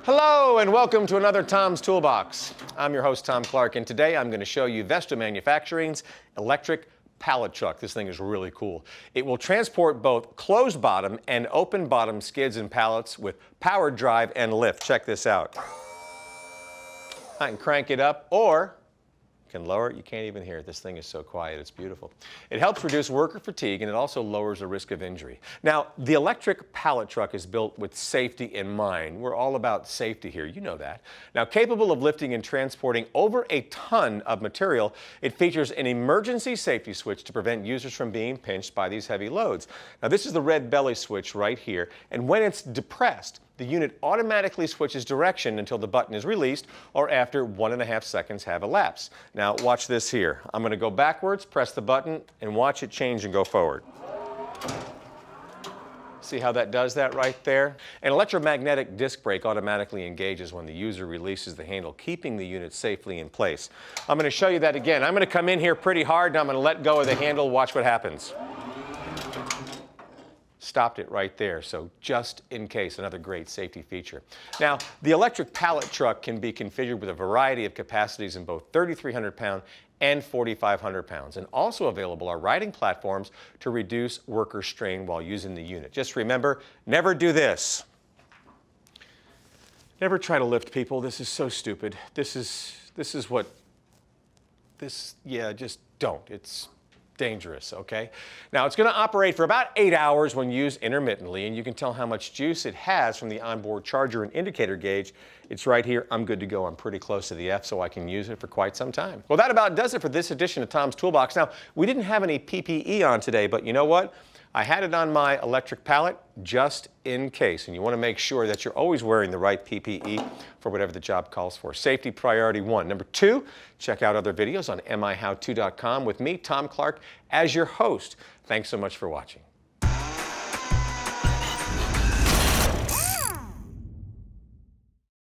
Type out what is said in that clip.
Hello and welcome to another Tom's Toolbox. I'm your host, Tom Clark, and today I'm going to show you Vestil Manufacturing's electric pallet truck. This thing is really cool. It will transport both closed bottom and open bottom skids and pallets with power drive and lift. Check this out. I can crank it up or can lower it. You can't even hear it. This thing is so quiet. It's beautiful. It helps reduce worker fatigue and it also lowers the risk of injury. Now, the electric pallet truck is built with safety in mind. We're all about safety here. You know that. Now, capable of lifting and transporting over a ton of material, it features an emergency safety switch to prevent users from being pinched by these heavy loads. Now, this is the red belly switch right here, and when it's depressed, the unit automatically switches direction until the button is released or after 1.5 seconds have elapsed. Now watch this here. I'm going to go backwards, press the button, and watch it change and go forward. See how that does that right there? An electromagnetic disc brake automatically engages when the user releases the handle, keeping the unit safely in place. I'm going to show you that again. I'm going to come in here pretty hard and I'm going to let go of the handle. Watch what happens. Stopped it right there, so just in case, another great safety feature. Now, the electric pallet truck can be configured with a variety of capacities in both 3,300 pound and 4,500 pounds, and also available are riding platforms to reduce worker strain while using the unit. Just remember, never do this. Never try to lift people. This is so stupid. Yeah, just don't. It's dangerous, okay? Now, it's going to operate for about 8 hours when used intermittently, and you can tell how much juice it has from the onboard charger and indicator gauge. It's right here. I'm good to go. I'm pretty close to the F, so I can use it for quite some time. Well, that about does it for this edition of Tom's Toolbox. Now, we didn't have any PPE on today, but you know what? I had it on my electric pallet just in case, and you want to make sure that you're always wearing the right PPE for whatever the job calls for. Safety priority one. Number two, check out other videos on mihowto.com with me, Tom Clark, as your host. Thanks so much for watching.